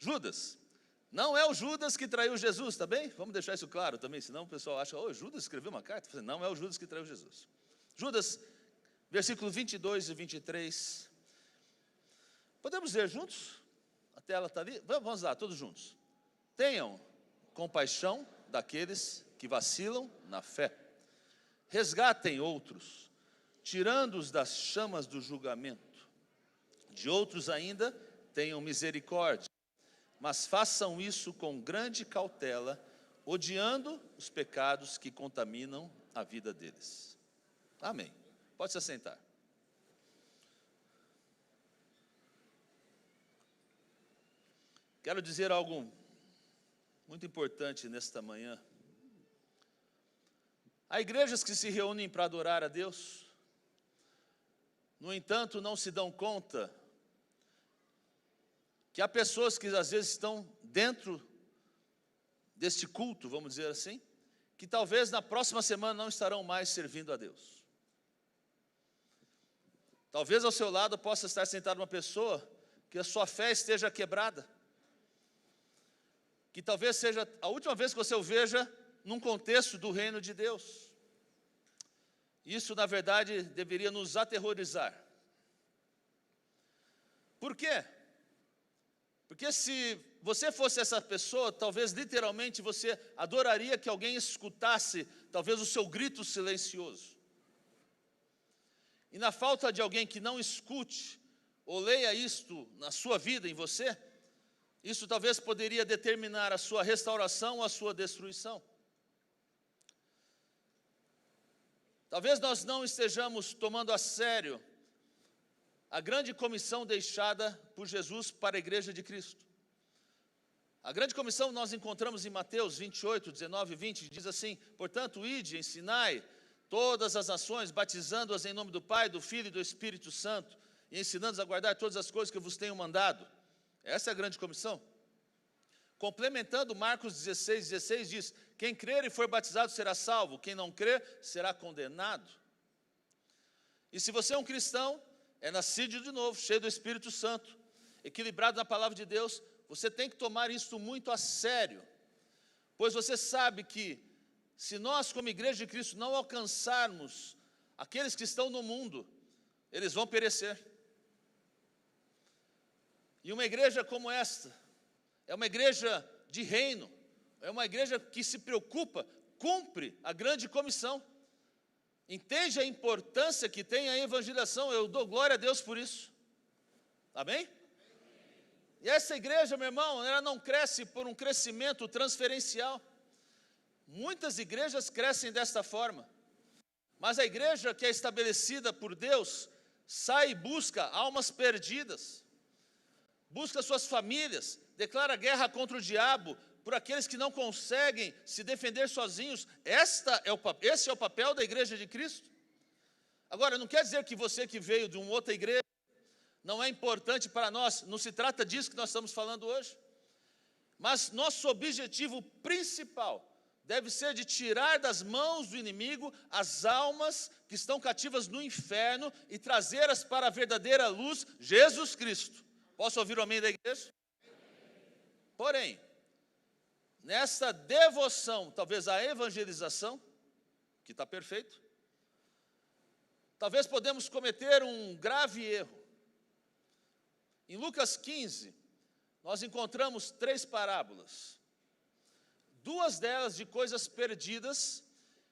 Judas. Não é o Judas que traiu Jesus, tá bem? Vamos deixar isso claro também, senão o pessoal acha, Judas escreveu uma carta. Não é o Judas que traiu Jesus. Judas, versículo 22 e 23. Podemos ler juntos? A tela está ali? Vamos lá, todos juntos. Tenham compaixão daqueles que vacilam na fé. Resgatem outros, tirando-os das chamas do julgamento. De outros ainda, tenham misericórdia. Mas façam isso com grande cautela, odiando os pecados que contaminam a vida deles. Amém. Pode se assentar. Quero dizer algo muito importante nesta manhã. Há igrejas que se reúnem para adorar a Deus, no entanto, não se dão conta que há pessoas que às vezes estão dentro deste culto, vamos dizer assim, que talvez na próxima semana não estarão mais servindo a Deus. Talvez ao seu lado possa estar sentada uma pessoa que a sua fé esteja quebrada, que talvez seja a última vez que você o veja num contexto do reino de Deus. Isso, na verdade, deveria nos aterrorizar. Por quê? Porque se você fosse essa pessoa, talvez literalmente você adoraria que alguém escutasse, talvez o seu grito silencioso. E na falta de alguém que não escute, ou leia isto na sua vida, em você, isso talvez poderia determinar a sua restauração ou a sua destruição. Talvez nós não estejamos tomando a sério a grande comissão deixada por Jesus para a igreja de Cristo. A grande comissão nós encontramos em Mateus 28, 19 e 20, diz assim: portanto, ide, ensinai todas as nações, batizando-as em nome do Pai, do Filho e do Espírito Santo, e ensinando-as a guardar todas as coisas que eu vos tenho mandado. Essa é a grande comissão. Complementando, Marcos 16, 16 diz: quem crer e for batizado será salvo, quem não crer será condenado. E se você é um cristão, é nascido de novo, cheio do Espírito Santo, equilibrado na palavra de Deus, você tem que tomar isso muito a sério, pois você sabe que se nós como igreja de Cristo não alcançarmos aqueles que estão no mundo, eles vão perecer. E uma igreja como esta, é uma igreja de reino, é uma igreja que se preocupa, cumpre a grande comissão, entende a importância que tem a evangelização. Eu dou glória a Deus por isso, amém? E essa igreja, meu irmão, ela não cresce por um crescimento transferencial. Muitas igrejas crescem desta forma, mas a igreja que é estabelecida por Deus, sai e busca almas perdidas, busca suas famílias, declara guerra contra o diabo, por aqueles que não conseguem se defender sozinhos. Esse é o papel da igreja de Cristo. Agora, não quer dizer que você que veio de uma outra igreja não é importante para nós, não se trata disso que nós estamos falando hoje. Mas nosso objetivo principal deve ser de tirar das mãos do inimigo as almas que estão cativas no inferno e trazê-las para a verdadeira luz, Jesus Cristo. Posso ouvir o amém da igreja? Porém, nessa devoção, talvez à evangelização, que está perfeito, talvez podemos cometer um grave erro. Em Lucas 15, nós encontramos 3 parábolas. 2 delas de coisas perdidas,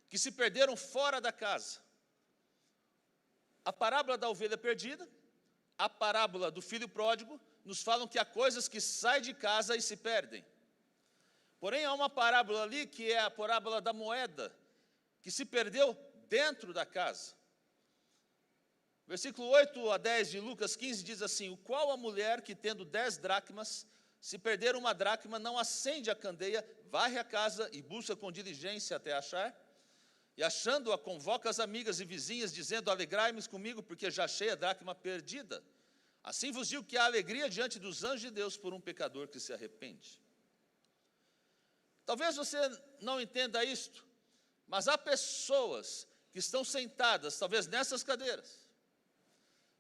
que se perderam fora da casa. A parábola da ovelha perdida, a parábola do filho pródigo, nos falam que há coisas que saem de casa e se perdem. Porém, há uma parábola ali, que é a parábola da moeda, que se perdeu dentro da casa. Versículo 8 a 10 de Lucas 15 diz assim: o qual a mulher que tendo 10 dracmas, se perder uma dracma, não acende a candeia, varre a casa e busca com diligência até achar, e achando-a convoca as amigas e vizinhas, dizendo: alegrai-me comigo, porque já achei a dracma perdida. Assim vos digo que há alegria diante dos anjos de Deus por um pecador que se arrepende. Talvez você não entenda isto, mas há pessoas que estão sentadas, talvez nessas cadeiras,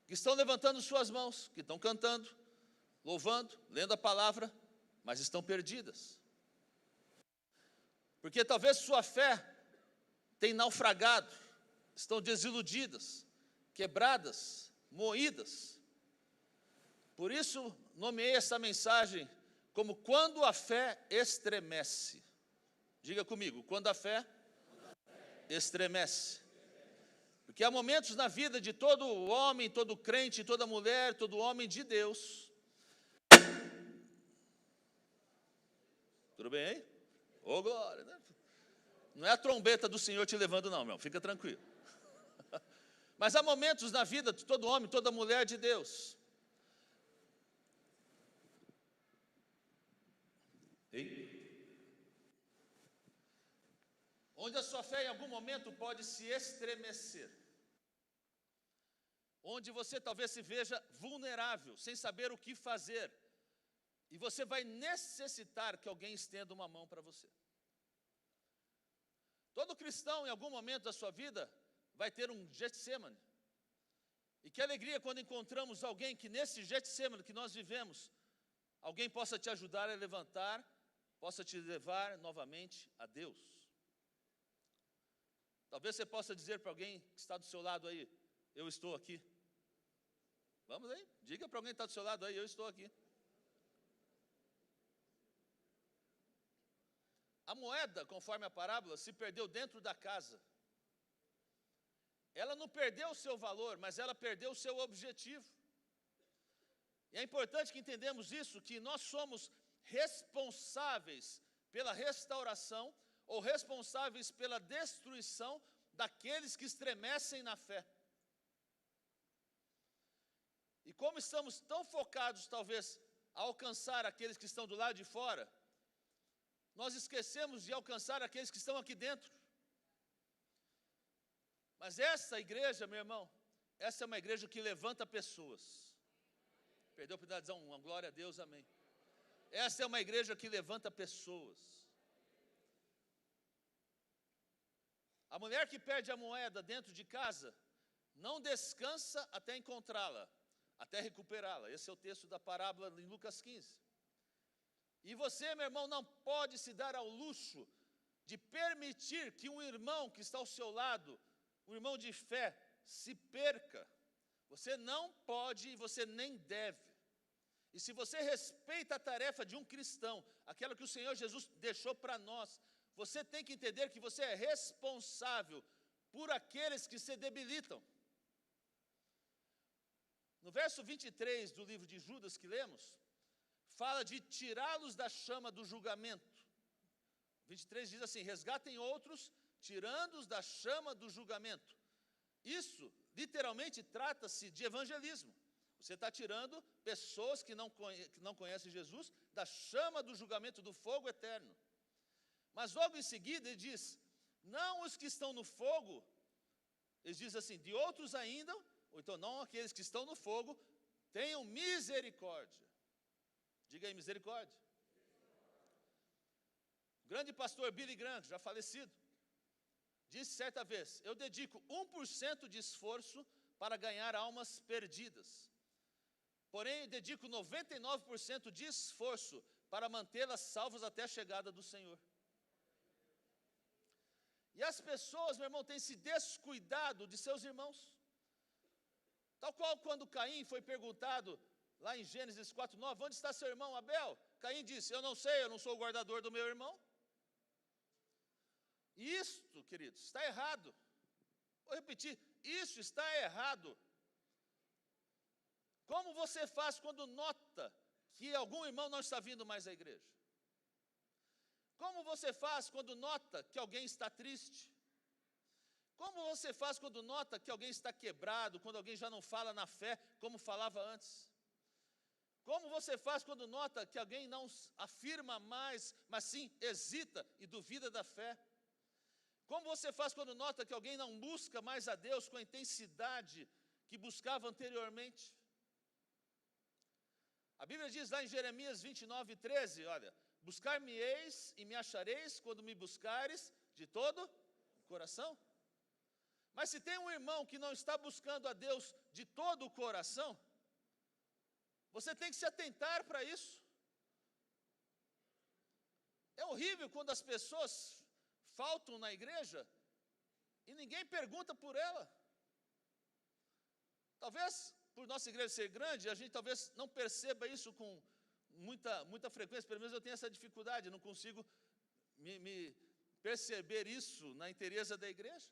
que estão levantando suas mãos, que estão cantando, louvando, lendo a palavra, mas estão perdidas. Porque talvez sua fé tenha naufragado, estão desiludidas, quebradas, moídas. Por isso, nomeei essa mensagem como quando a fé estremece. Diga comigo, quando a fé estremece. Porque há momentos na vida de todo homem, todo crente, toda mulher, todo homem de Deus. Tudo bem aí? Ô glória, né? Não é a trombeta do Senhor te levando não, meu, fica tranquilo. Mas há momentos na vida de todo homem, toda mulher de Deus. Onde a sua fé em algum momento pode se estremecer. Onde você talvez se veja vulnerável, sem saber o que fazer. E você vai necessitar que alguém estenda uma mão para você. Todo cristão, em algum momento da sua vida, vai ter um Getsemane. E que alegria quando encontramos alguém que nesse Getsemane que nós vivemos, alguém possa te ajudar a levantar, possa te levar novamente a Deus. Talvez você possa dizer para alguém que está do seu lado aí, eu estou aqui. Vamos aí, diga para alguém que está do seu lado aí, eu estou aqui. A moeda, conforme a parábola, se perdeu dentro da casa. Ela não perdeu o seu valor, mas ela perdeu o seu objetivo. E é importante que entendamos isso, que nós somos responsáveis pela restauração ou responsáveis pela destruição daqueles que estremecem na fé. E como estamos tão focados, talvez, a alcançar aqueles que estão do lado de fora, nós esquecemos de alcançar aqueles que estão aqui dentro. Mas essa igreja, meu irmão, essa é uma igreja que levanta pessoas. Perdeu para dizer uma glória a Deus, amém. Essa é uma igreja que levanta pessoas. A mulher que perde a moeda dentro de casa, não descansa até encontrá-la, até recuperá-la. Esse é o texto da parábola em Lucas 15. E você, meu irmão, não pode se dar ao luxo de permitir que um irmão que está ao seu lado, um irmão de fé, se perca. Você não pode e você nem deve. E se você respeita a tarefa de um cristão, aquela que o Senhor Jesus deixou para nós, você tem que entender que você é responsável por aqueles que se debilitam. No verso 23 do livro de Judas que lemos, fala de tirá-los da chama do julgamento. 23 diz assim, resgatem outros, tirando-os da chama do julgamento. Isso, literalmente, trata-se de evangelismo. Você está tirando pessoas que não conhecem Jesus da chama do julgamento do fogo eterno. Mas logo em seguida ele diz, não os que estão no fogo, ele diz assim, de outros ainda, ou então não aqueles que estão no fogo, tenham misericórdia. Diga aí, misericórdia. O grande pastor Billy Graham, já falecido, disse certa vez, eu dedico 1% de esforço para ganhar almas perdidas. Porém, dedico 99% de esforço para mantê-las salvas até a chegada do Senhor. E as pessoas, meu irmão, têm se descuidado de seus irmãos. Tal qual quando Caim foi perguntado, lá em Gênesis 4:9, onde está seu irmão Abel? Caim disse, eu não sei, eu não sou o guardador do meu irmão. Isto, queridos, está errado. Vou repetir, isso está errado. Como você faz quando nota que algum irmão não está vindo mais à igreja? Como você faz quando nota que alguém está triste? Como você faz quando nota que alguém está quebrado, quando alguém já não fala na fé como falava antes? Como você faz quando nota que alguém não afirma mais, mas sim hesita e duvida da fé? Como você faz quando nota que alguém não busca mais a Deus com a intensidade que buscava anteriormente? A Bíblia diz lá em Jeremias 29:13, olha, buscar-me-eis e me achareis quando me buscares de todo o coração. Mas se tem um irmão que não está buscando a Deus de todo o coração, você tem que se atentar para isso. horrível quando as pessoas faltam na igreja e ninguém pergunta por ela. Talvez, por nossa igreja ser grande, a gente talvez não perceba isso com muita frequência, pelo menos eu tenho essa dificuldade, não consigo me perceber isso na inteireza da igreja.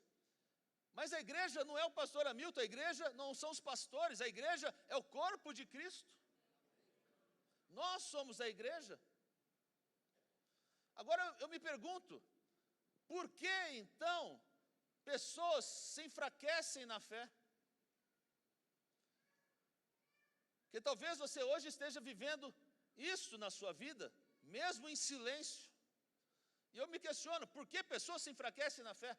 Mas a igreja não é o pastor Hamilton, a igreja não são os pastores, a igreja é o corpo de Cristo. Nós somos a igreja. Agora eu me pergunto, por que então pessoas se enfraquecem na fé? Porque talvez você hoje esteja vivendo isso na sua vida, mesmo em silêncio. E eu me questiono, por que pessoas se enfraquecem na fé?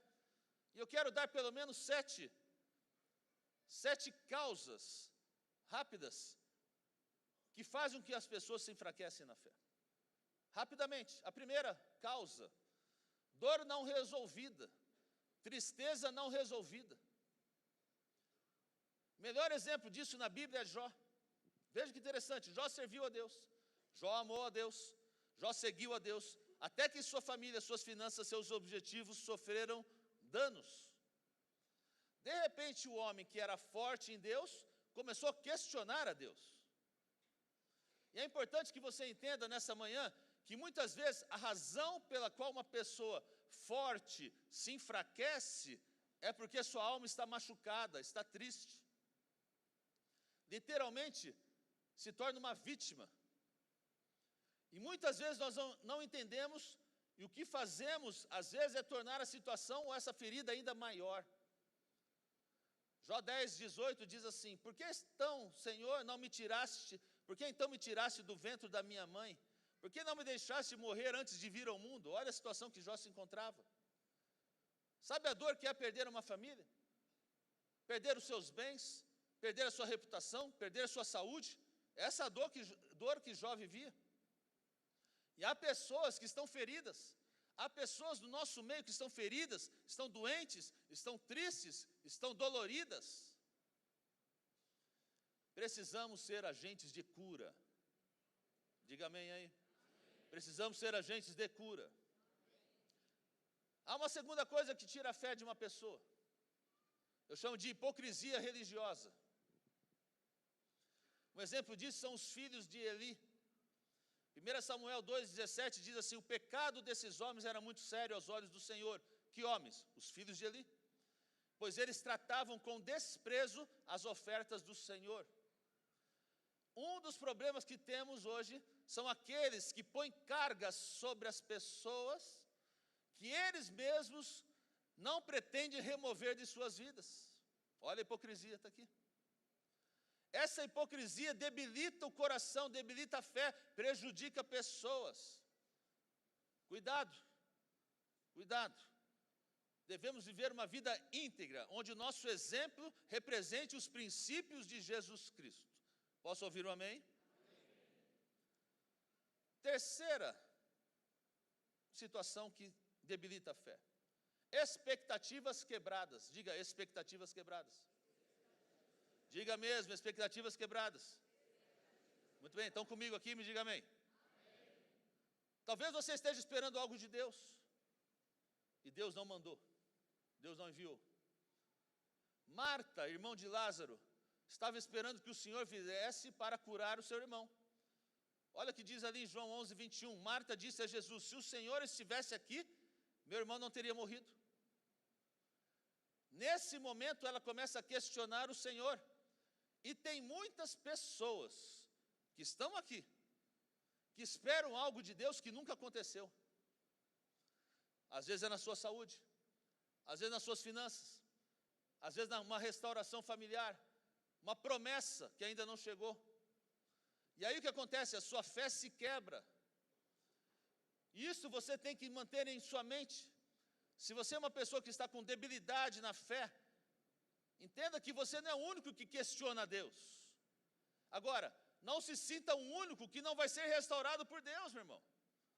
E eu quero dar pelo menos sete causas rápidas que fazem com que as pessoas se enfraquecem na fé. Rapidamente, a primeira causa, dor não resolvida, tristeza não resolvida. O melhor exemplo disso na Bíblia é Jó. Veja que interessante, Jó serviu a Deus, Jó amou a Deus, Jó seguiu a Deus, até que sua família, suas finanças, seus objetivos sofreram danos. De repente, o homem que era forte em Deus começou a questionar a Deus. E é importante que você entenda nessa manhã que muitas vezes a razão pela qual uma pessoa forte se enfraquece é porque sua alma está machucada, está triste. Literalmente, se torna uma vítima. E muitas vezes nós não entendemos, e o que fazemos, às vezes, é tornar a situação ou essa ferida ainda maior. Jó 10:18 diz assim: por que então, Senhor, não me tiraste, por que então me tiraste do ventre da minha mãe? Por que não me deixaste morrer antes de vir ao mundo? Olha a situação que Jó se encontrava. Sabe a dor que é perder uma família? Perder os seus bens, perder a sua reputação, perder a sua saúde? Essa dor que Jó vivia. E há pessoas que estão feridas, há pessoas do nosso meio que estão feridas, estão doentes, estão tristes, estão doloridas. Precisamos ser agentes de cura. Diga amém aí. Precisamos ser agentes de cura. Há uma segunda coisa que tira a fé de uma pessoa. Eu chamo de hipocrisia religiosa. Um exemplo disso são os filhos de Eli. 1 Samuel 2,17 diz assim: o pecado desses homens era muito sério aos olhos do Senhor. Que homens? Os filhos de Eli. Pois eles tratavam com desprezo as ofertas do Senhor. Um dos problemas que temos hoje são aqueles que põem cargas sobre as pessoas que eles mesmos não pretendem remover de suas vidas. Olha a hipocrisia, está aqui. Essa hipocrisia debilita o coração, debilita a fé, prejudica pessoas. Cuidado, cuidado. Devemos viver uma vida íntegra, onde o nosso exemplo represente os princípios de Jesus Cristo. Posso ouvir um amém? Amém. Terceira situação que debilita a fé. Expectativas quebradas. Diga, expectativas quebradas. Diga mesmo, expectativas quebradas. Muito bem, então comigo aqui, me diga amém. Amém. Talvez você esteja esperando algo de Deus, e Deus não mandou, Deus não enviou. Marta, irmão de Lázaro, estava esperando que o Senhor viesse para curar o seu irmão. Olha o que diz ali em João 11:21. Marta disse a Jesus: se o Senhor estivesse aqui, meu irmão não teria morrido. Nesse momento ela começa a questionar o Senhor. E tem muitas pessoas que estão aqui, que esperam algo de Deus que nunca aconteceu. Às vezes é na sua saúde, às vezes nas suas finanças, às vezes numa restauração familiar, uma promessa que ainda não chegou. E aí o que acontece? A sua fé se quebra. Isso você tem que manter em sua mente. Se você é uma pessoa que está com debilidade na fé, entenda que você não é o único que questiona a Deus. Agora, não se sinta o único que não vai ser restaurado por Deus, meu irmão.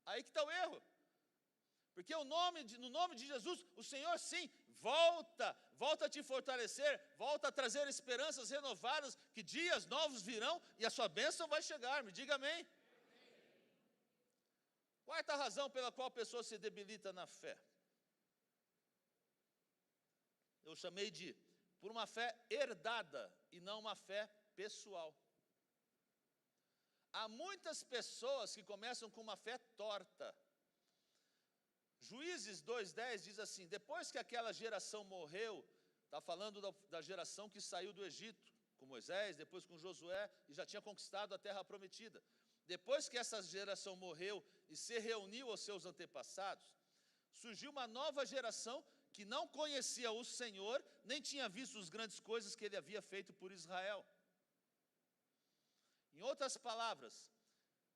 Aí que está o erro. Porque no nome de Jesus, o Senhor sim, volta a te fortalecer, volta a trazer esperanças renovadas, que dias novos virão e a sua bênção vai chegar. Me diga amém. Quarta razão pela qual a pessoa se debilita na fé. Eu chamei de por uma fé herdada e não uma fé pessoal. Há muitas pessoas que começam com uma fé torta. Juízes 2:10 diz assim: depois que aquela geração morreu, está falando da geração que saiu do Egito, com Moisés, depois com Josué, e já tinha conquistado a terra prometida. Depois que essa geração morreu e se reuniu aos seus antepassados, surgiu uma nova geração que não conhecia o Senhor, nem tinha visto as grandes coisas que ele havia feito por Israel. Em outras palavras,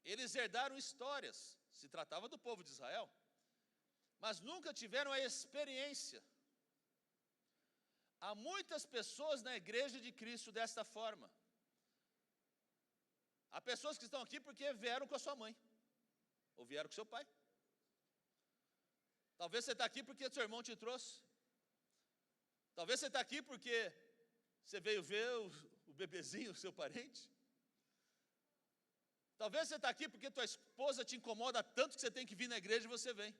eles herdaram histórias, se tratava do povo de Israel, mas nunca tiveram a experiência. Há muitas pessoas na igreja de Cristo desta forma. Há pessoas que estão aqui porque vieram com a sua mãe, ou vieram com seu pai. Talvez você está aqui porque seu irmão te trouxe. Talvez você está aqui porque você veio ver o bebezinho, o seu parente. Talvez você está aqui porque tua esposa te incomoda tanto que você tem que vir na igreja e você vem.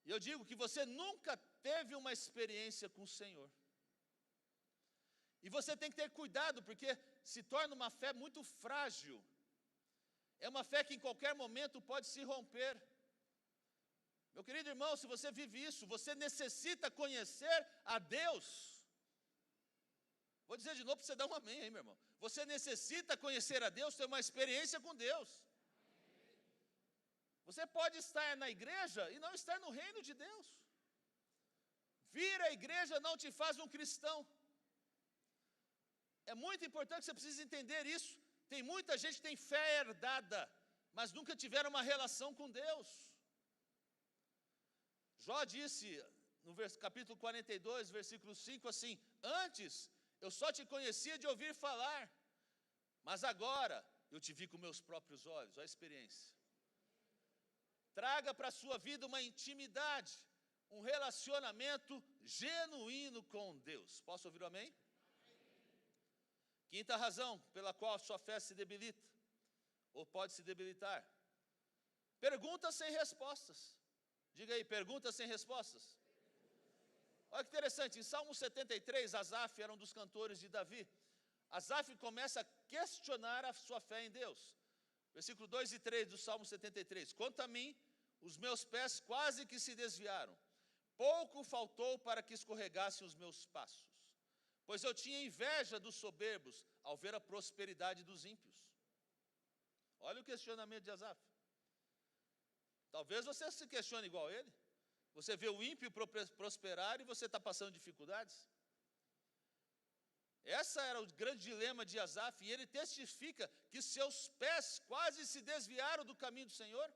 E eu digo que você nunca teve uma experiência com o Senhor. E você tem que ter cuidado, porque se torna uma fé muito frágil. É uma fé que em qualquer momento pode se romper. Meu querido irmão, se você vive isso, você necessita conhecer a Deus. Vou dizer de novo para você dar um amém aí, meu irmão. Você necessita conhecer a Deus, ter uma experiência com Deus. Você pode estar na igreja e não estar no reino de Deus. Vir à igreja não te faz um cristão. É muito importante que você precise entender isso. Tem muita gente que tem fé herdada, mas nunca tiveram uma relação com Deus. Jó disse, no capítulo 42, versículo 5, assim: antes eu só te conhecia de ouvir falar, mas agora eu te vi com meus próprios olhos. Olha a experiência. Traga para a sua vida uma intimidade, um relacionamento genuíno com Deus. Posso ouvir um amém? Quinta razão pela qual a sua fé se debilita, ou pode se debilitar: perguntas sem respostas. Diga aí, perguntas sem respostas. Olha que interessante, em Salmo 73, Asaf era um dos cantores de Davi. Asaf começa a questionar a sua fé em Deus. Versículo 2 e 3 do Salmo 73. Quanto a mim, os meus pés quase que se desviaram. Pouco faltou para que escorregassem os meus passos. Pois eu tinha inveja dos soberbos ao ver a prosperidade dos ímpios. Olha o questionamento de Asaf. Talvez você se questione igual a ele. Você vê o ímpio prosperar e você está passando dificuldades. Esse era o grande dilema de Asaf, e ele testifica que seus pés quase se desviaram do caminho do Senhor,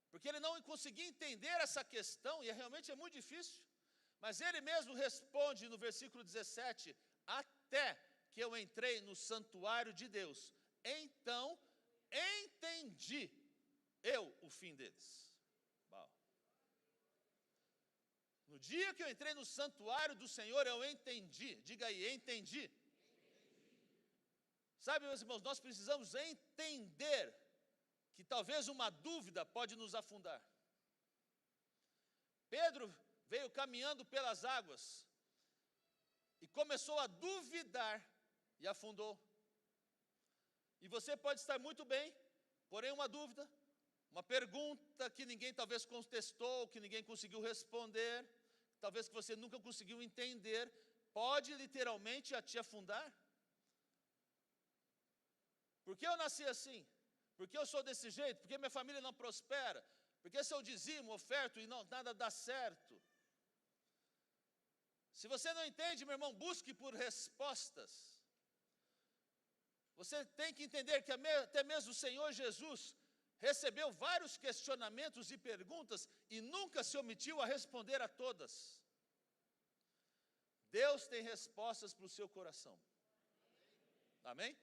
porque ele não conseguia entender essa questão, e realmente é muito difícil, mas ele mesmo responde no versículo 17: até que eu entrei no santuário de Deus, então entendi eu o fim deles. Bom. No dia que eu entrei no santuário do Senhor, eu entendi. Diga aí, entendi. Sabe, meus irmãos, nós precisamos entender que talvez uma dúvida pode nos afundar. Pedro veio caminhando pelas águas e começou a duvidar e afundou. E você pode estar muito bem, porém uma dúvida, uma pergunta que ninguém talvez contestou, que ninguém conseguiu responder, talvez que você nunca conseguiu entender, pode literalmente te afundar. Por que eu nasci assim? Por que eu sou desse jeito? Por que minha família não prospera? Por que se eu dizimo, oferto e nada dá certo? Se você não entende, meu irmão, busque por respostas. Você tem que entender que até mesmo o Senhor Jesus recebeu vários questionamentos e perguntas e nunca se omitiu a responder a todas. Deus tem respostas para o seu coração. Amém?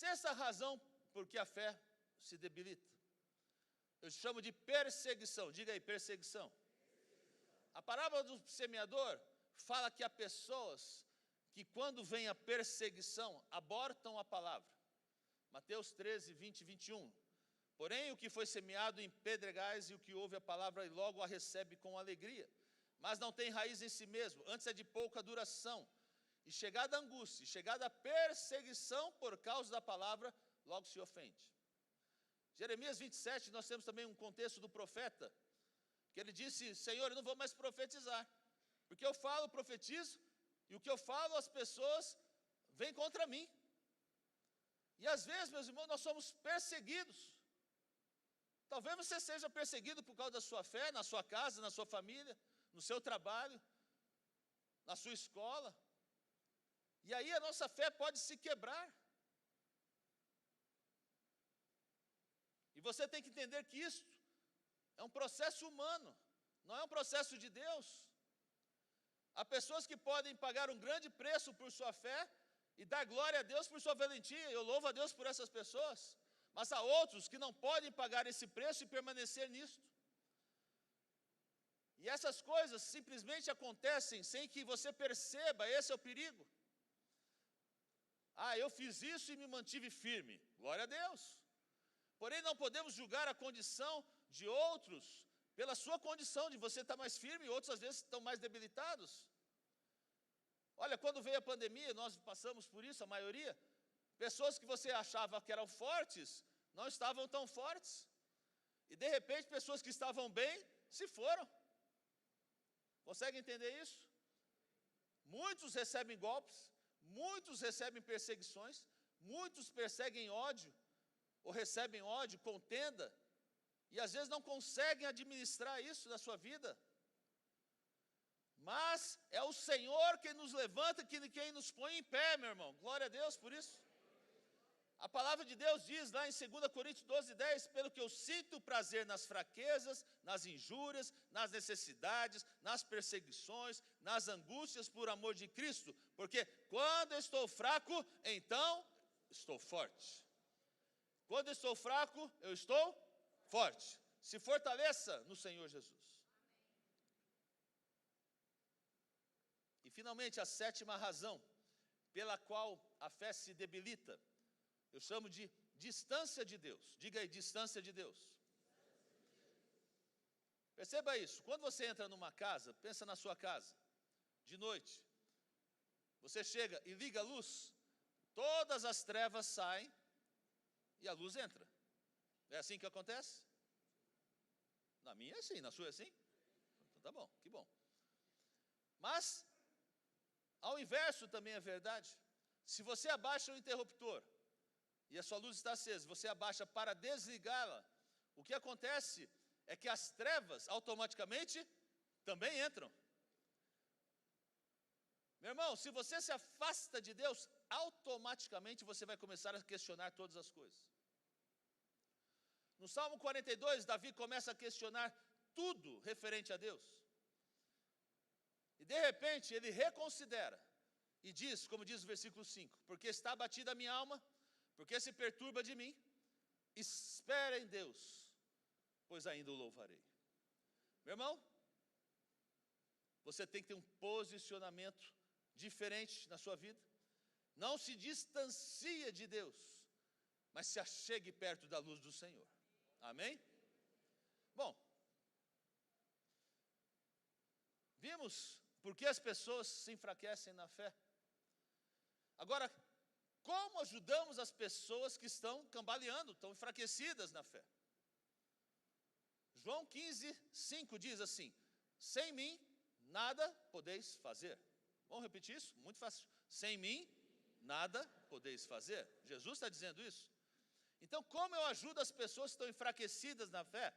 Sexta razão por que a fé se debilita. Eu chamo de perseguição. Diga aí, perseguição. A parábola do semeador fala que há pessoas que quando vem a perseguição abortam a palavra. Mateus 13, 20 e 21. Porém, o que foi semeado em pedregais e o que ouve a palavra e logo a recebe com alegria, mas não tem raiz em si mesmo, antes é de pouca duração. E chegada a angústia, e chegada a perseguição por causa da palavra, logo se ofende. Jeremias 27, nós temos também um contexto do profeta, que ele disse: Senhor, eu não vou mais profetizar, porque eu falo, profetizo, e o que eu falo as pessoas vêm contra mim. E às vezes, meus irmãos, nós somos perseguidos. Talvez você seja perseguido por causa da sua fé, na sua casa, na sua família, no seu trabalho, na sua escola. E aí a nossa fé pode se quebrar. E você tem que entender que isto é um processo humano, não é um processo de Deus. Há pessoas que podem pagar um grande preço por sua fé e dar glória a Deus por sua valentia. Eu louvo a Deus por essas pessoas. Mas há outros que não podem pagar esse preço e permanecer nisto. E essas coisas simplesmente acontecem sem que você perceba, esse é o perigo. Eu fiz isso e me mantive firme. Glória a Deus. Porém, não podemos julgar a condição de outros pela sua condição de você estar mais firme e outros às vezes estão mais debilitados. Olha, quando veio a pandemia, nós passamos por isso, a maioria. Pessoas que você achava que eram fortes, não estavam tão fortes. E de repente, pessoas que estavam bem, se foram. Consegue entender isso? Muitos recebem golpes, muitos recebem perseguições, muitos perseguem ódio, ou recebem ódio, contenda, e às vezes não conseguem administrar isso na sua vida. Mas é o Senhor quem nos levanta, quem nos põe em pé, meu irmão. Glória a Deus por isso. A palavra de Deus diz lá em 2 Coríntios 12, 10, pelo que eu sinto prazer nas fraquezas, nas injúrias, nas necessidades, nas perseguições, nas angústias por amor de Cristo, porque quando eu estou fraco, então estou forte. Quando eu estou fraco, eu estou forte. Se fortaleça no Senhor Jesus. E finalmente, a sétima razão pela qual a fé se debilita, eu chamo de distância de Deus. Diga aí, distância de Deus. Perceba isso, quando você entra numa casa, pensa na sua casa, de noite, você chega e liga a luz, todas as trevas saem e a luz entra. É assim que acontece? Na minha é assim, na sua é assim? Então tá bom, que bom. Mas, ao inverso também é verdade. Se você abaixa o interruptor e a sua luz está acesa, você abaixa para desligá-la, o que acontece é que as trevas automaticamente também entram. Meu irmão, se você se afasta de Deus, automaticamente você vai começar a questionar todas as coisas. No Salmo 42, Davi começa a questionar tudo referente a Deus. E de repente ele reconsidera e diz, como diz o versículo 5, porque está abatida a minha alma, porque se perturba de mim, espera em Deus, pois ainda o louvarei. Meu irmão, você tem que ter um posicionamento diferente na sua vida. Não se distancie de Deus, mas se achegue perto da luz do Senhor. Amém? Bom, vimos por que as pessoas se enfraquecem na fé. Agora, como ajudamos as pessoas que estão cambaleando, estão enfraquecidas na fé? João 15, 5 diz assim: sem mim nada podeis fazer. Vamos repetir isso? Muito fácil. Sem mim nada podeis fazer. Jesus está dizendo isso. Então, como eu ajudo as pessoas que estão enfraquecidas na fé?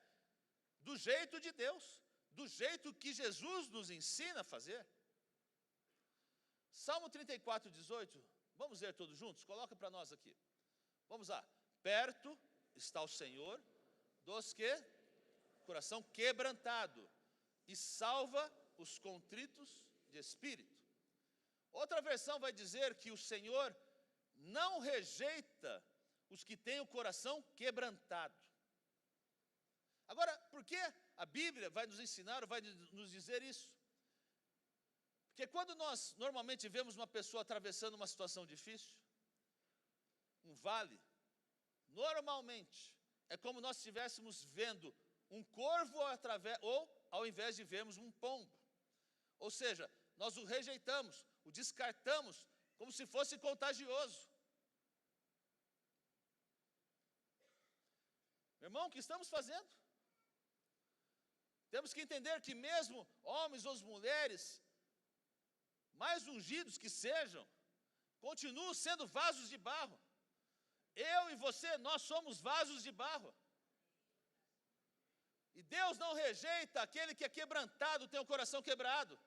Do jeito de Deus, do jeito que Jesus nos ensina a fazer. Salmo 34, 18, vamos ler todos juntos? Coloca para nós aqui. Vamos lá. Perto está o Senhor dos que? Coração quebrantado, e salva os contritos de espírito. Outra versão vai dizer que o Senhor não rejeita os que têm o coração quebrantado. Agora, por que a Bíblia vai nos ensinar, ou vai nos dizer isso? Porque quando nós normalmente vemos uma pessoa atravessando uma situação difícil, um vale, normalmente, é como nós estivéssemos vendo um corvo ou ao invés de vermos um pombo. Ou seja, nós o rejeitamos, o descartamos, como se fosse contagioso. Meu irmão, o que estamos fazendo? Temos que entender que mesmo homens ou mulheres, mais ungidos que sejam, continuam sendo vasos de barro. Eu e você, nós somos vasos de barro. E Deus não rejeita aquele que é quebrantado, tem o coração quebrado.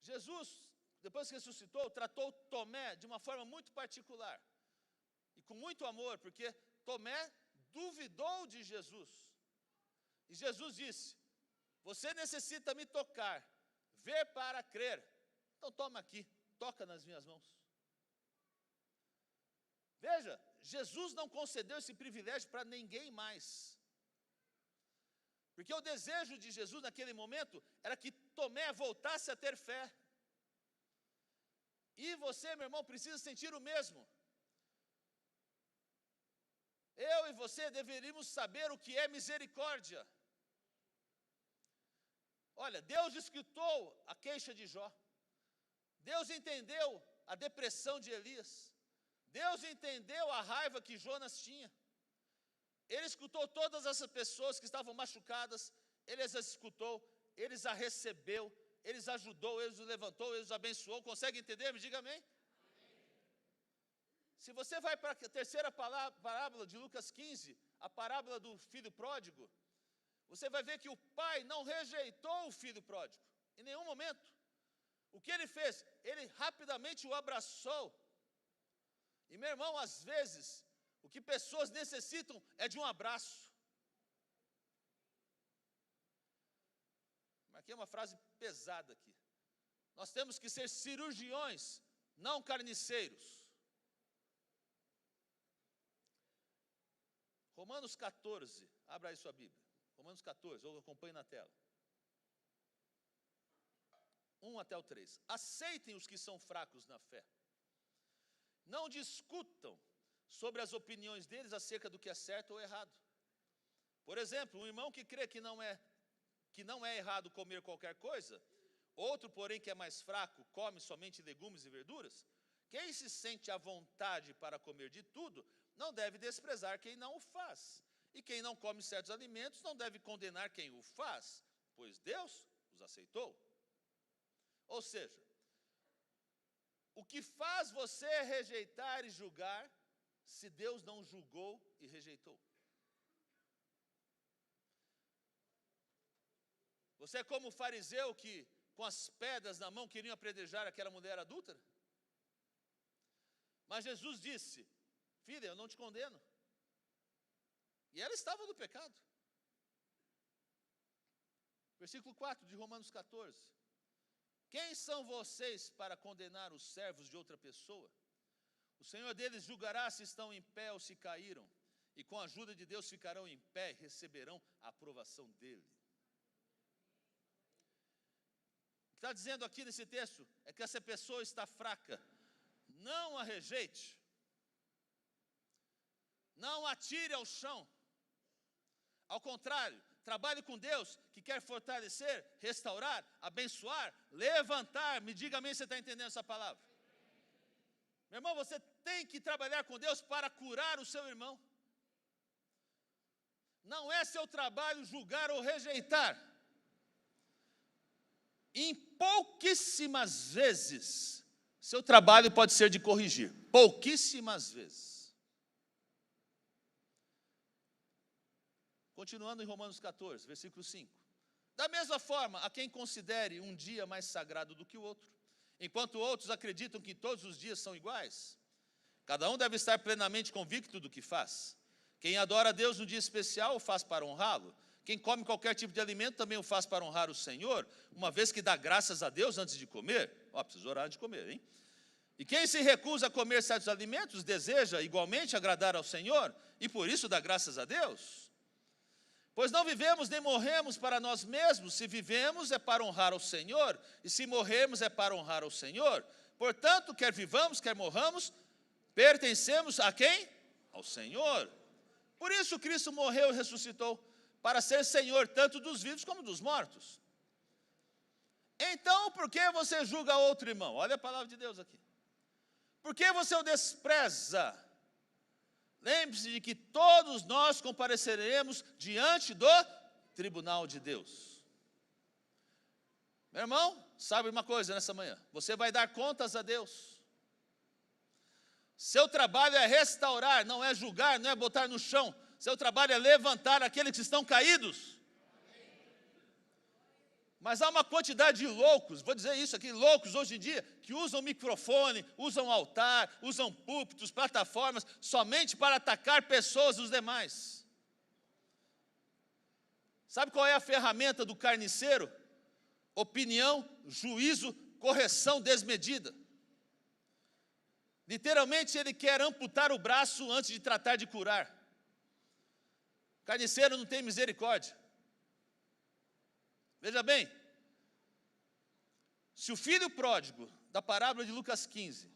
Jesus, depois que ressuscitou, tratou Tomé de uma forma muito particular. E com muito amor, porque Tomé duvidou de Jesus. E Jesus disse: você necessita me tocar, ver para crer. Então toma aqui, toca nas minhas mãos. Veja, Jesus não concedeu esse privilégio para ninguém mais. Porque o desejo de Jesus naquele momento era que Tomé voltasse a ter fé. E você, meu irmão, precisa sentir o mesmo. Eu e você deveríamos saber o que é misericórdia. Olha, Deus escutou a queixa de Jó. Deus entendeu a depressão de Elias. Deus entendeu a raiva que Jonas tinha. Ele escutou todas essas pessoas que estavam machucadas. Ele as escutou, ele as recebeu, ele os ajudou, ele os levantou, ele os abençoou. Consegue entender? Me diga amém. Se você vai para a terceira parábola de Lucas 15, a parábola do filho pródigo, você vai ver que o pai não rejeitou o filho pródigo, em nenhum momento. O que ele fez? Ele rapidamente o abraçou. E meu irmão, às vezes, o que pessoas necessitam é de um abraço. Marquei uma frase pesada aqui. Nós temos que ser cirurgiões, não carniceiros. Romanos 14, abra aí sua Bíblia. Romanos 14, ou acompanhe na tela. 1 até o 3. Aceitem os que são fracos na fé. Não discutam sobre as opiniões deles acerca do que é certo ou errado. Por exemplo, um irmão que crê que não é errado comer qualquer coisa, outro, porém, que é mais fraco, come somente legumes e verduras. Quem se sente à vontade para comer de tudo, não deve desprezar quem não o faz. E quem não come certos alimentos, não deve condenar quem o faz, pois Deus os aceitou. Ou seja, o que faz você rejeitar e julgar, se Deus não julgou e rejeitou? Você é como o fariseu que, com as pedras na mão, queriam apedrejar aquela mulher adúltera? Mas Jesus disse: filha, eu não te condeno. E ela estava no pecado. Versículo 4 de Romanos 14. Quem são vocês para condenar os servos de outra pessoa? O Senhor deles julgará se estão em pé ou se caíram, e com a ajuda de Deus ficarão em pé e receberão a aprovação dele. O que está dizendo aqui nesse texto é que essa pessoa está fraca. Não a rejeite. Não a tire ao chão. Ao contrário, trabalhe com Deus, que quer fortalecer, restaurar, abençoar, levantar. Me diga amém, você está entendendo essa palavra? Meu irmão, você tem que trabalhar com Deus para curar o seu irmão. Não é seu trabalho julgar ou rejeitar. Em pouquíssimas vezes, seu trabalho pode ser de corrigir. Pouquíssimas vezes. Continuando em Romanos 14, versículo 5. Da mesma forma, a quem considere um dia mais sagrado do que o outro, enquanto outros acreditam que todos os dias são iguais, cada um deve estar plenamente convicto do que faz. Quem adora a Deus no dia especial o faz para honrá-lo. Quem come qualquer tipo de alimento também o faz para honrar o Senhor, uma vez que dá graças a Deus antes de comer. Precisa orar antes de comer, hein? E quem se recusa a comer certos alimentos, deseja igualmente agradar ao Senhor, e por isso dá graças a Deus. Pois não vivemos nem morremos para nós mesmos. Se vivemos é para honrar ao Senhor, e se morrermos é para honrar ao Senhor. Portanto, quer vivamos, quer morramos, pertencemos a quem? Ao Senhor. Por isso Cristo morreu e ressuscitou, para ser Senhor tanto dos vivos como dos mortos. Então, por que você julga outro irmão? Olha a palavra de Deus aqui. Por que você o despreza? Lembre-se de que todos nós compareceremos diante do tribunal de Deus. Meu irmão, sabe uma coisa nessa manhã? Você vai dar contas a Deus. Seu trabalho é restaurar, não é julgar, não é botar no chão. Seu trabalho é levantar aqueles que estão caídos. Mas há uma quantidade de loucos, vou dizer isso aqui, loucos hoje em dia, que usam microfone, usam altar, usam púlpitos, plataformas, somente para atacar pessoas dos demais. Sabe qual é a ferramenta do carniceiro? Opinião, juízo, correção desmedida. Literalmente ele quer amputar o braço antes de tratar de curar. O carniceiro não tem misericórdia. Veja bem, se o filho pródigo da parábola de Lucas 15,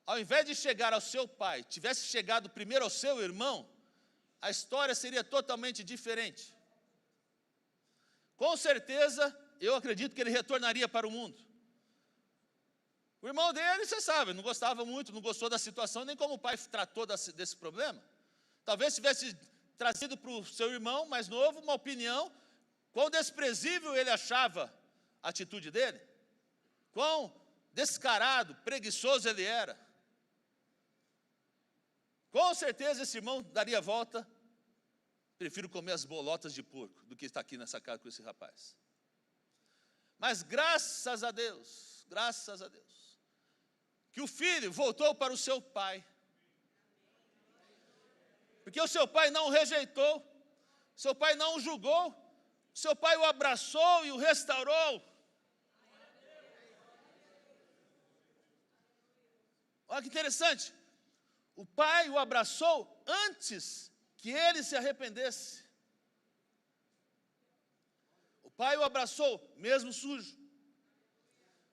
ao invés de chegar ao seu pai, tivesse chegado primeiro ao seu irmão, a história seria totalmente diferente. Com certeza, eu acredito que ele retornaria para o mundo. O irmão dele, você sabe, não gostava muito, não gostou da situação, nem como o pai tratou desse problema. Talvez tivesse trazido para o seu irmão mais novo uma opinião, quão desprezível ele achava a atitude dele, quão descarado, preguiçoso ele era. Com certeza esse irmão daria a volta, prefiro comer as bolotas de porco do que estar aqui nessa casa com esse rapaz. Mas graças a Deus, que o filho voltou para o seu pai. Porque o seu pai não o rejeitou, seu pai não o julgou, seu pai o abraçou e o restaurou. Olha que interessante, o pai o abraçou antes que ele se arrependesse. O pai o abraçou mesmo sujo,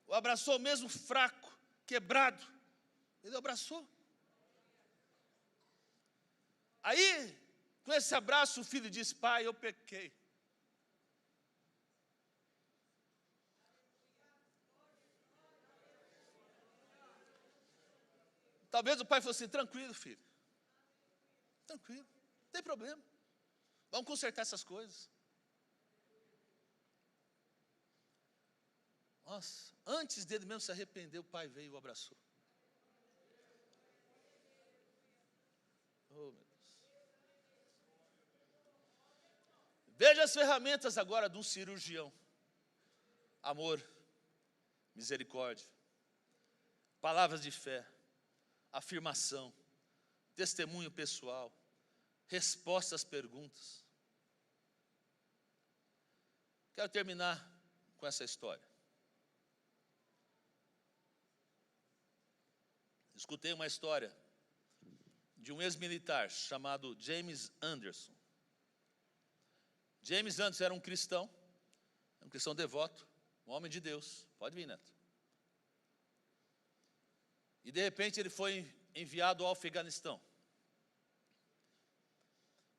o abraçou mesmo fraco, quebrado, ele o abraçou. Aí, com esse abraço, o filho disse: pai, eu pequei. Talvez o pai fosse assim: tranquilo, filho, tranquilo, não tem problema, vamos consertar essas coisas. Nossa, antes dele mesmo se arrepender, o pai veio e o abraçou. Oh, meu Deus. Veja as ferramentas agora de um cirurgião: amor, misericórdia, palavras de fé, afirmação, testemunho pessoal, resposta às perguntas. Quero terminar com essa história. Escutei uma história de um ex-militar chamado James Anderson. James Anderson era um cristão devoto, um homem de Deus. Pode vir, Neto. E de repente ele foi enviado ao Afeganistão.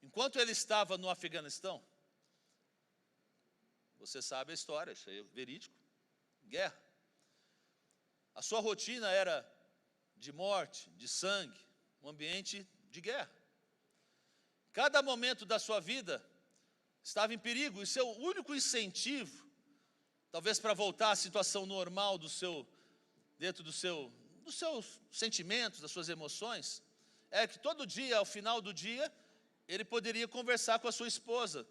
Enquanto ele estava no Afeganistão, você sabe a história, isso é verídico, guerra. A sua rotina era de morte, de sangue, um ambiente de guerra. Cada momento da sua vida estava em perigo, e seu único incentivo, talvez para voltar à situação normal dentro dos seus sentimentos, das suas emoções, é que todo dia, ao final do dia, ele poderia conversar com a sua esposa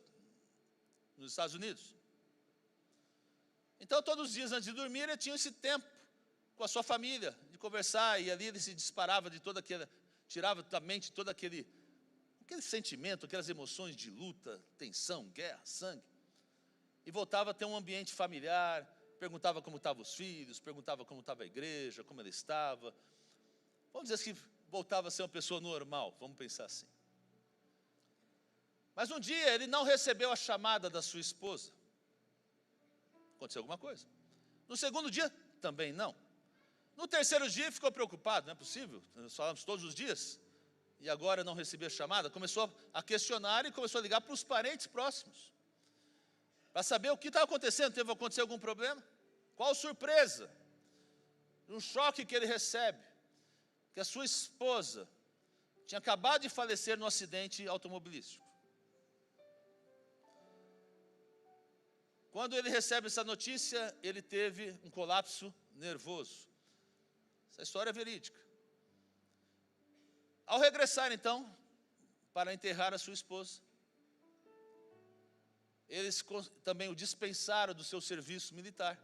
nos Estados Unidos. Então, todos os dias antes de dormir, ele tinha esse tempo com a sua família, de conversar, e ali ele se disparava de toda aquela, tirava da mente todo aquele sentimento, aquelas emoções de luta, tensão, guerra, sangue, e voltava a ter um ambiente familiar, perguntava como estavam os filhos, perguntava como estava a igreja, como ele estava. Vamos dizer que voltava a ser uma pessoa normal, vamos pensar assim. Mas um dia ele não recebeu a chamada da sua esposa. Aconteceu alguma coisa. No segundo dia, também não. No terceiro dia, ficou preocupado, não é possível, nós falamos todos os dias, e agora não recebia chamada. Começou a questionar e começou a ligar para os parentes próximos, para saber o que estava acontecendo, teve acontecer algum problema? Qual surpresa? Um choque que ele recebe, que a sua esposa tinha acabado de falecer no acidente automobilístico. Quando ele recebe essa notícia, ele teve um colapso nervoso. Essa história é verídica. Ao regressar, então, para enterrar a sua esposa, eles também o dispensaram do seu serviço militar,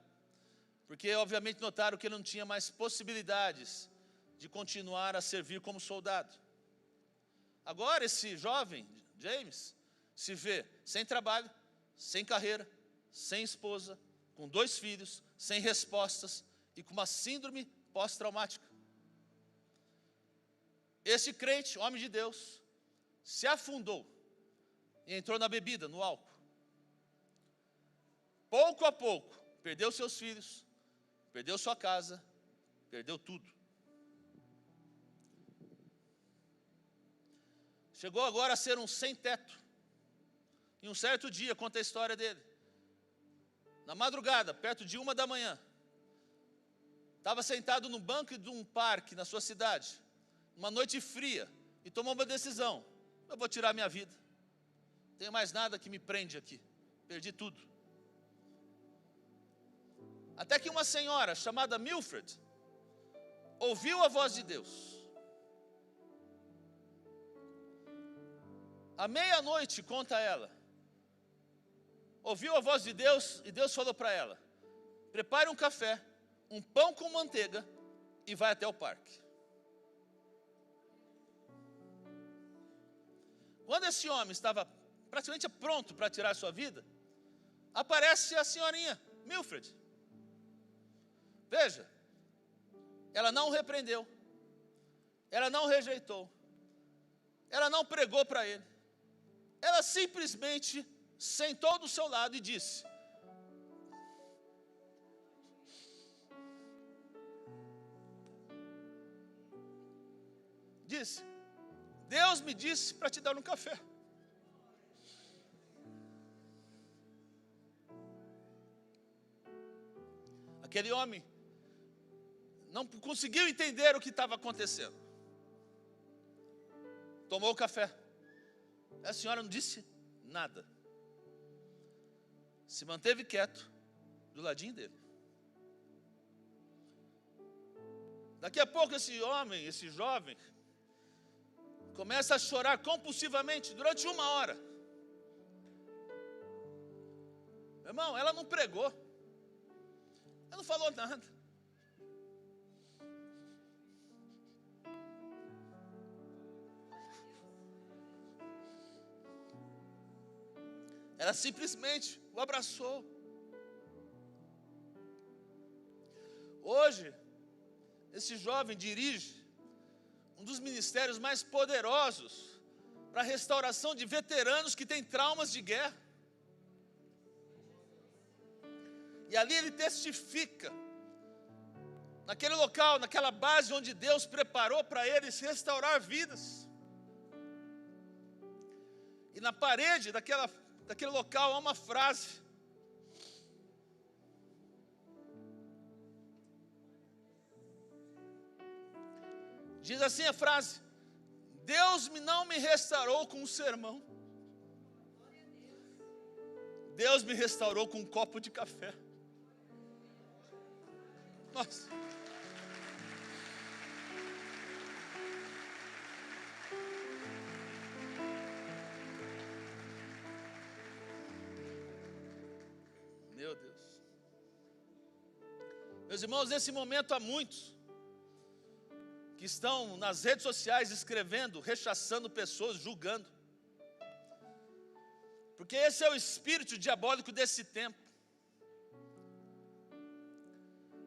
porque obviamente notaram que ele não tinha mais possibilidades de continuar a servir como soldado. Agora esse jovem, James, se vê sem trabalho, sem carreira, sem esposa, com 2 filhos, sem respostas e com uma síndrome pós-traumática. Esse crente, homem de Deus, se afundou e entrou na bebida, no álcool. Pouco a pouco, perdeu seus filhos, perdeu sua casa, perdeu tudo. Chegou agora a ser um sem-teto. E um certo dia, conta a história dele. Na madrugada, perto de 1 da manhã, estava sentado no banco de um parque na sua cidade, uma noite fria, e tomou uma decisão: eu vou tirar minha vida. Não tenho mais nada que me prende aqui, perdi tudo. Até que uma senhora chamada Milfred ouviu a voz de Deus. À meia-noite, conta ela, ouviu a voz de Deus e Deus falou para ela: prepare um café, um pão com manteiga e vai até o parque. Quando esse homem estava praticamente pronto para tirar sua vida, aparece a senhorinha Milfred. Veja, ela não o repreendeu, ela não o rejeitou, ela não pregou para ele, ela simplesmente sentou do seu lado e disse: Deus me disse para te dar um café. Aquele homem não conseguiu entender o que estava acontecendo. Tomou o café. A senhora não disse nada. Se manteve quieto do ladinho dele. Daqui a pouco esse homem, esse jovem, começa a chorar compulsivamente durante 1 hora. Meu irmão, ela não pregou. Ela não falou nada. Ela simplesmente o abraçou. Hoje, esse jovem dirige um dos ministérios mais poderosos para a restauração de veteranos que têm traumas de guerra. E ali ele testifica, naquele local, naquela base onde Deus preparou para eles restaurar vidas. E na parede daquele local há uma frase: diz assim a frase: Deus não me restaurou com um sermão, Deus me restaurou com um copo de café. Nossa. Meu Deus. Meus irmãos, nesse momento há muitos que estão nas redes sociais escrevendo, rechaçando pessoas, julgando. Porque esse é o espírito diabólico desse tempo.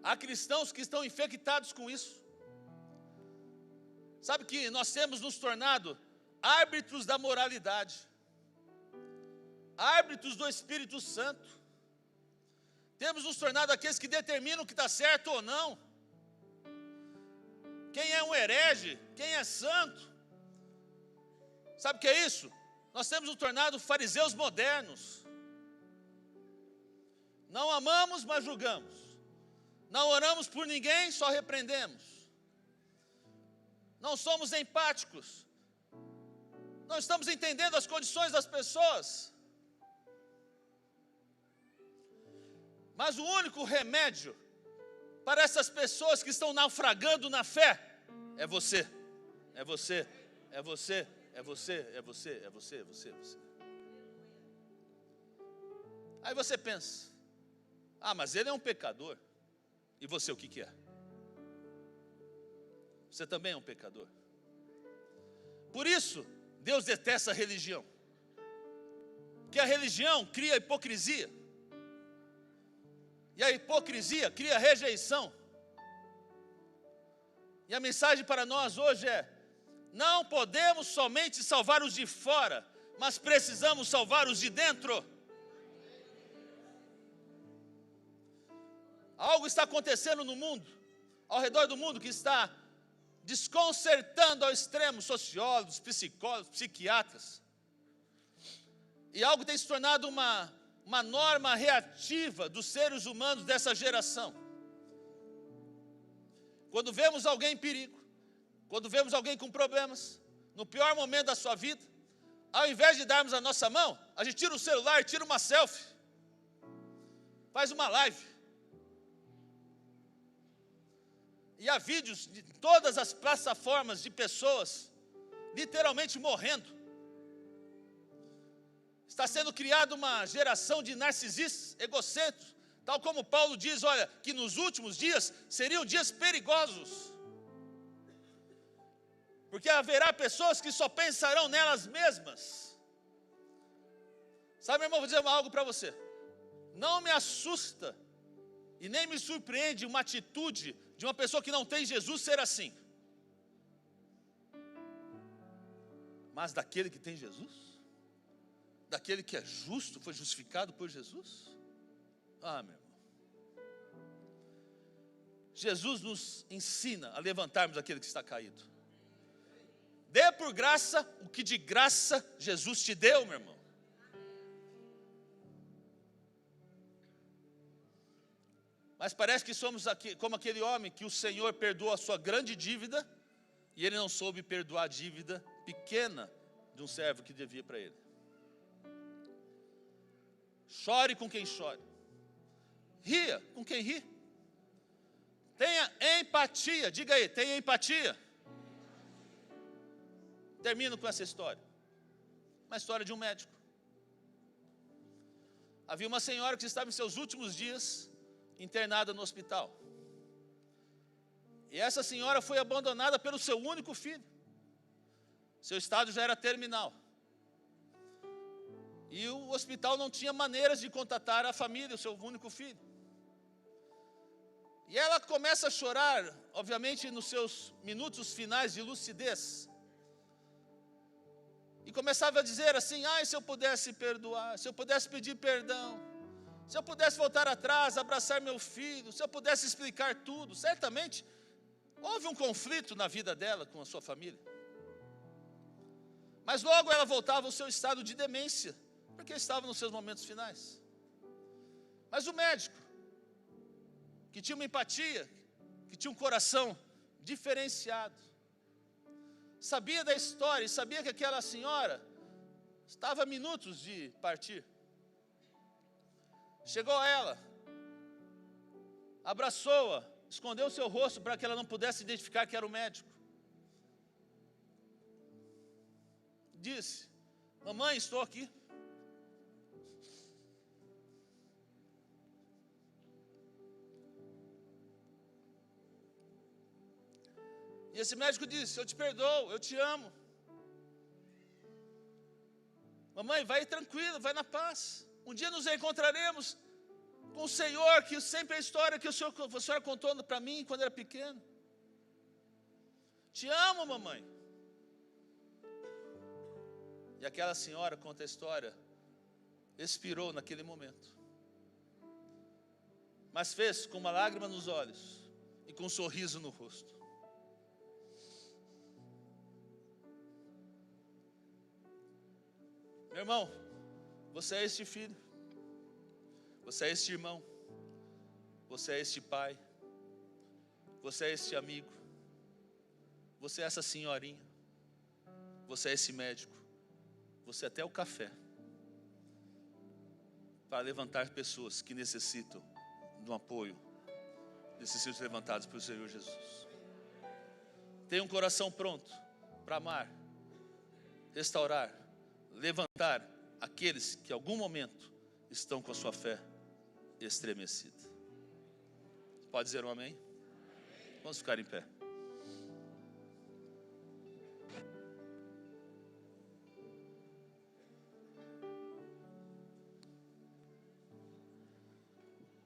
Há cristãos que estão infectados com isso. Sabe que nós temos nos tornado árbitros da moralidade, árbitros do Espírito Santo. Temos nos tornado aqueles que determinam o que está certo ou não. quem é um herege, quem é santo. Sabe o que é isso? Nós temos nos tornado fariseus modernos. Não amamos, mas julgamos. Não oramos por ninguém, só repreendemos. Não somos empáticos. Não estamos entendendo as condições das pessoas. Mas o único remédio para essas pessoas que estão naufragando na fé é você. É você. É você. É você. É você. É você. É você. É você. Aí você pensa: ah, mas ele é um pecador. E você o que é? Você também é um pecador. Por isso, Deus detesta a religião. Porque a religião cria hipocrisia. E a hipocrisia cria rejeição. E a mensagem para nós hoje é: não podemos somente salvar os de fora, mas precisamos salvar os de dentro. Algo está acontecendo no mundo, ao redor do mundo, que está desconcertando ao extremo sociólogos, psicólogos, psiquiatras. E algo tem se tornado uma norma reativa dos seres humanos dessa geração. Quando vemos alguém em perigo, quando vemos alguém com problemas, no pior momento da sua vida, ao invés de darmos a nossa mão, a gente tira o celular e tira uma selfie, faz uma live. E há vídeos de todas as plataformas de pessoas literalmente morrendo. Está sendo criada uma geração de narcisistas, egocêntricos, tal como Paulo diz, olha, que nos últimos dias seriam dias perigosos. Porque haverá pessoas que só pensarão nelas mesmas. Sabe, meu irmão, vou dizer algo para você. Não me assusta e nem me surpreende uma atitude de uma pessoa que não tem Jesus ser assim. Mas daquele que tem Jesus, daquele que é justo, foi justificado por Jesus. Ah, meu irmão, Jesus nos ensina a levantarmos aquele que está caído. Dê por graça o que de graça Jesus te deu, meu irmão. Mas parece que somos aqui, como aquele homem que o Senhor perdoou a sua grande dívida e ele não soube perdoar a dívida pequena de um servo que devia para ele. Chore com quem chore. Ria com quem ri. Tenha empatia. Diga aí, tenha empatia. Termino com essa história. Uma história de um médico. Havia uma senhora que estava em seus últimos dias internada no hospital. E essa senhora foi abandonada pelo seu único filho. Seu estado já era terminal. E o hospital não tinha maneiras de contatar a família, o seu único filho. E ela começa a chorar, obviamente nos seus minutos finais de lucidez. E começava a dizer assim: ai, se eu pudesse perdoar, se eu pudesse pedir perdão, se eu pudesse voltar atrás, abraçar meu filho, se eu pudesse explicar tudo. Certamente houve um conflito na vida dela com a sua família. Mas logo ela voltava ao seu estado de demência, porque estava nos seus momentos finais. Mas o médico, que tinha uma empatia, que tinha um coração diferenciado, sabia da história e sabia que aquela senhora estava a minutos de partir. Chegou a ela, abraçou-a, escondeu o seu rosto para que ela não pudesse identificar que era o médico. Disse: mamãe, estou aqui. E esse médico disse: eu te perdoo, eu te amo. Mamãe, vai tranquilo, vai na paz. Um dia nos encontraremos com o Senhor, que sempre é a história que a senhora contou para mim quando era pequeno. Te amo, mamãe. E aquela senhora, conta a história, expirou naquele momento. Mas fez com uma lágrima nos olhos e com um sorriso no rosto. Meu irmão, você é este filho, você é este irmão, você é este pai, você é este amigo, você é essa senhorinha, você é esse médico, você é até o café, para levantar pessoas que necessitam de um apoio, necessitam ser levantados pelo Senhor Jesus. Tenha um coração pronto para amar, restaurar, levantar aqueles que em algum momento estão com a sua fé estremecida. Pode dizer um amém? Vamos ficar em pé.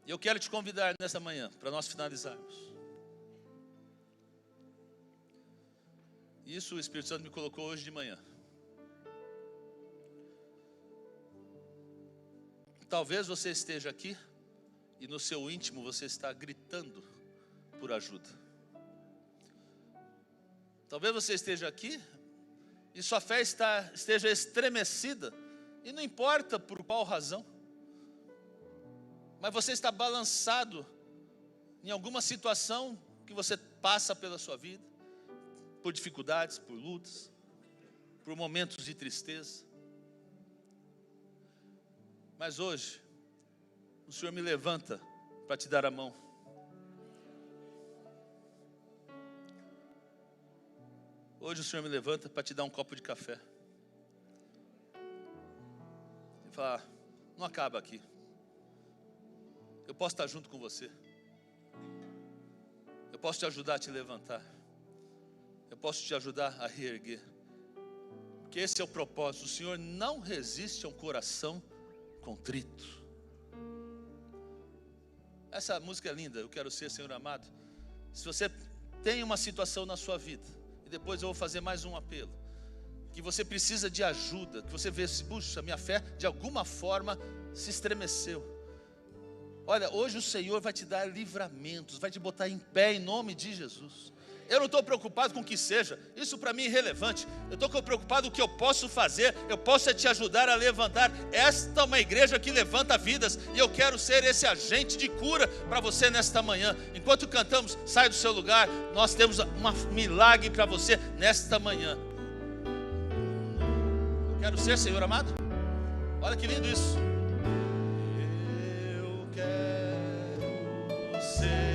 E eu quero te convidar nesta manhã, para nós finalizarmos. Isso o Espírito Santo me colocou hoje de manhã. Talvez você esteja aqui e no seu íntimo você está gritando por ajuda. Talvez você esteja aqui e sua fé esteja estremecida, e não importa por qual razão, mas você está balançado em alguma situação que você passa pela sua vida, por dificuldades, por lutas, por momentos de tristeza. Mas hoje, o Senhor me levanta para te dar a mão. Hoje o Senhor me levanta para te dar um copo de café. E falar, não acaba aqui. Eu posso estar junto com você. Eu posso te ajudar a te levantar. Eu posso te ajudar a reerguer. Porque esse é o propósito. O Senhor não resiste a um coração contrito. Essa música é linda, eu quero ser, Senhor amado. Se você tem uma situação na sua vida, e depois eu vou fazer mais um apelo, que você precisa de ajuda, que você vê se, puxa, minha fé de alguma forma se estremeceu. Olha, hoje o Senhor vai te dar livramentos, vai te botar em pé em nome de Jesus. Eu não estou preocupado com o que seja, isso para mim é irrelevante. Eu estou preocupado com o que eu posso fazer. Eu posso te ajudar a levantar. Esta é uma igreja que levanta vidas, e eu quero ser esse agente de cura para você nesta manhã. Enquanto cantamos, sai do seu lugar. Nós temos um milagre para você nesta manhã. Eu quero ser, Senhor amado. Olha que lindo isso. Eu quero ser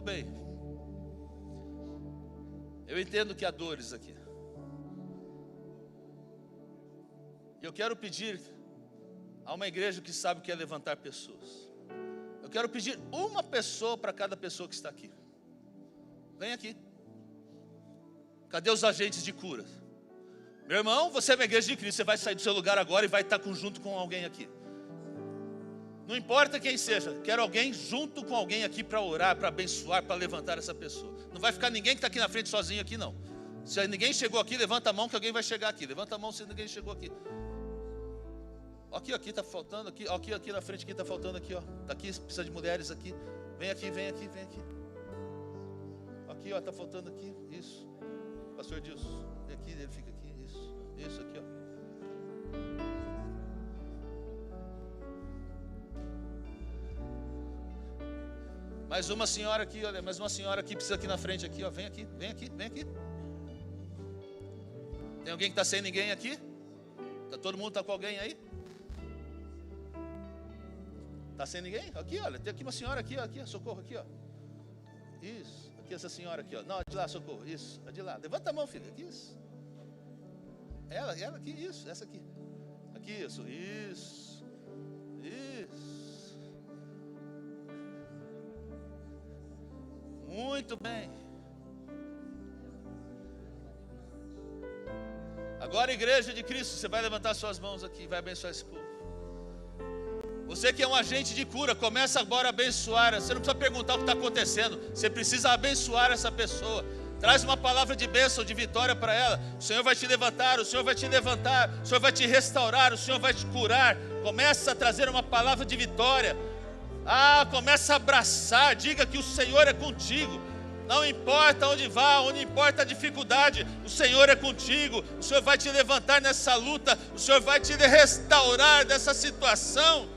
bem, eu entendo que há dores aqui. E eu quero pedir a uma igreja que sabe o que é levantar pessoas. Eu quero pedir uma pessoa para cada pessoa que está aqui. Vem aqui. Cadê os agentes de cura? Meu irmão, você é uma igreja de Cristo, você vai sair do seu lugar agora e vai estar junto com alguém aqui. Não importa quem seja, quero alguém junto com alguém aqui para orar, para abençoar, para levantar essa pessoa. Não vai ficar ninguém que está aqui na frente sozinho aqui não. Se ninguém chegou aqui, levanta a mão que alguém vai chegar aqui. Levanta a mão se ninguém chegou aqui. Aqui está faltando, aqui na frente, aqui está faltando aqui, ó. Tá aqui, precisa de mulheres aqui. Vem aqui. Aqui, ó, está faltando aqui, isso. Pastor Dilson, vem aqui, ele fica aqui, isso aqui, ó. Mais uma senhora aqui, olha, mais uma senhora aqui, precisa aqui na frente aqui, ó. Vem aqui, vem aqui, vem aqui. Tem alguém que está sem ninguém aqui? Todo mundo está com alguém aí? Está sem ninguém? Aqui, olha, tem aqui uma senhora aqui, ó, aqui, socorro, aqui, ó. Isso, aqui essa senhora aqui, ó. Não, de lá, socorro, isso, é de lá. Levanta a mão, filha, isso. Ela aqui, isso, essa aqui. Aqui, isso. Muito bem. Agora, igreja de Cristo, você vai levantar suas mãos aqui, vai abençoar esse povo. Você que é um agente de cura, começa agora a abençoar. Você não precisa perguntar o que está acontecendo, você precisa abençoar essa pessoa. Traz uma palavra de bênção, de vitória para ela. O Senhor vai te levantar, o Senhor vai te levantar, o Senhor vai te restaurar, o Senhor vai te curar. Começa a trazer uma palavra de vitória. Começa a abraçar, diga que o Senhor é contigo. Não importa onde vá, onde importa a dificuldade, o Senhor é contigo. O Senhor vai te levantar nessa luta, o Senhor vai te restaurar dessa situação.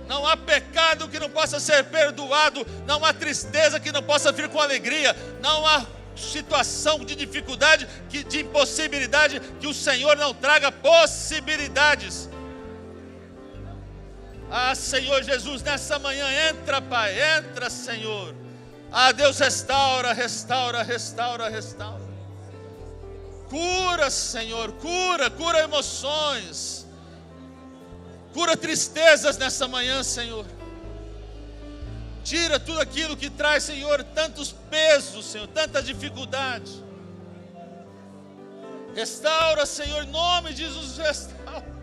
Não há pecado que não possa ser perdoado, não há tristeza que não possa vir com alegria, não há situação de dificuldade, de impossibilidade, que o Senhor não traga possibilidades. Senhor Jesus, nessa manhã, entra, Pai, entra, Senhor. Deus, restaura. Cura, Senhor, cura emoções. Cura tristezas nessa manhã, Senhor. Tira tudo aquilo que traz, Senhor, tantos pesos, Senhor, tanta dificuldade. Restaura, Senhor, em nome de Jesus, restaura.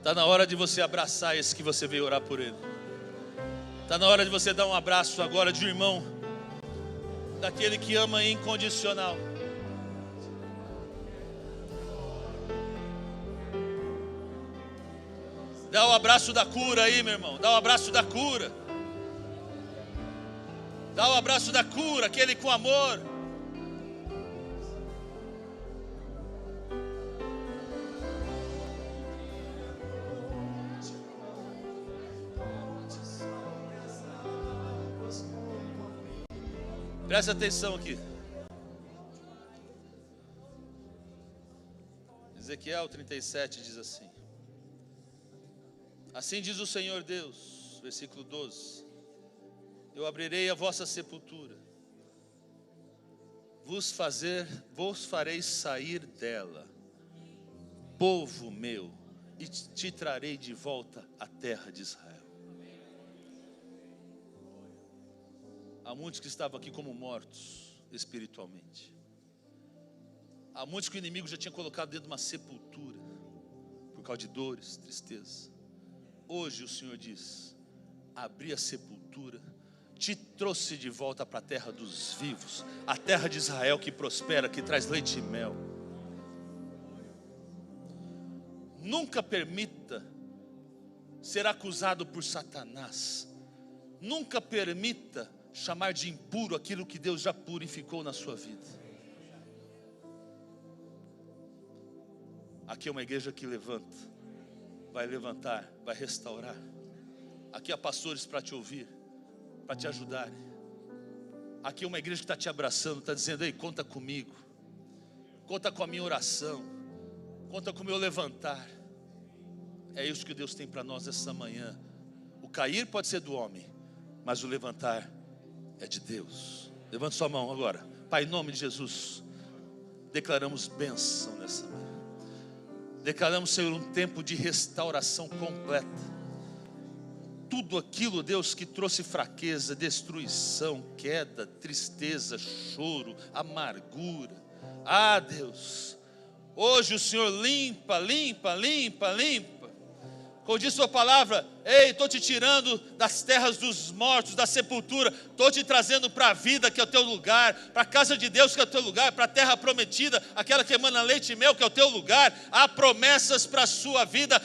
Está na hora de você abraçar esse que você veio orar por ele. Está na hora de você dar um abraço agora de um irmão, daquele que ama incondicional. Dá o abraço da cura aí, meu irmão. Dá o abraço da cura. Dá o abraço da cura, aquele com amor. Presta atenção aqui. Ezequiel 37 diz assim: assim diz o Senhor Deus, versículo 12: eu abrirei a vossa sepultura, vos farei sair dela, povo meu, e te trarei de volta à terra de Israel. Há muitos que estavam aqui como mortos espiritualmente. Há muitos que o inimigo já tinha colocado dentro de uma sepultura, por causa de dores, tristeza. Hoje o Senhor diz: abri a sepultura, te trouxe de volta para a terra dos vivos, a terra de Israel que prospera, que traz leite e mel. Nunca permita ser acusado por Satanás. Nunca permita chamar de impuro aquilo que Deus já purificou na sua vida. Aqui é uma igreja que levanta, vai levantar, vai restaurar. Aqui há pastores para te ouvir, para te ajudar. Aqui é uma igreja que está te abraçando, está dizendo: ei, conta comigo, conta com a minha oração, conta com o meu levantar. É isso que Deus tem para nós essa manhã. O cair pode ser do homem, mas o levantar é de Deus. Levante sua mão agora. Pai, em nome de Jesus, declaramos bênção nessa manhã. Declaramos, Senhor, um tempo de restauração completa. Tudo aquilo, Deus, que trouxe fraqueza, destruição, queda, tristeza, choro, amargura. Deus, hoje o Senhor limpa. Como diz sua palavra, ei, estou te tirando das terras dos mortos, da sepultura, estou te trazendo para a vida, que é o teu lugar, para a casa de Deus, que é o teu lugar, para a terra prometida, aquela que emana leite e mel, que é o teu lugar. Há promessas para a sua vida,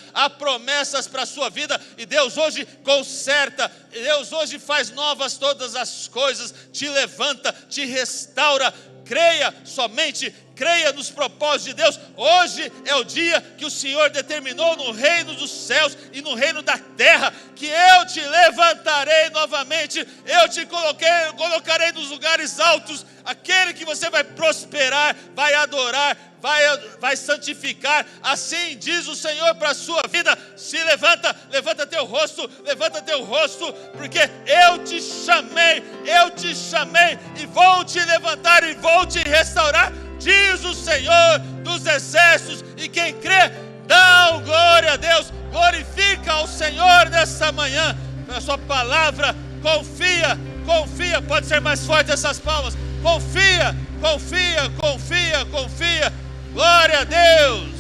e Deus hoje conserta, Deus hoje faz novas todas as coisas, te levanta, te restaura. Creia, somente creia nos propósitos de Deus. Hoje é o dia que o Senhor determinou no reino dos céus e no reino da terra, que eu te levantarei novamente, eu te colocarei nos lugares altos. Aquele que você vai prosperar, vai adorar, vai santificar. Assim diz o Senhor para a sua vida. Se levanta teu rosto, porque eu te chamei e vou te levantar e vou te restaurar, diz o Senhor dos exércitos. E quem crê, dá glória a Deus, glorifica ao Senhor nessa manhã, pela sua palavra. Confia, pode ser mais forte essas palmas. Confia, glória a Deus.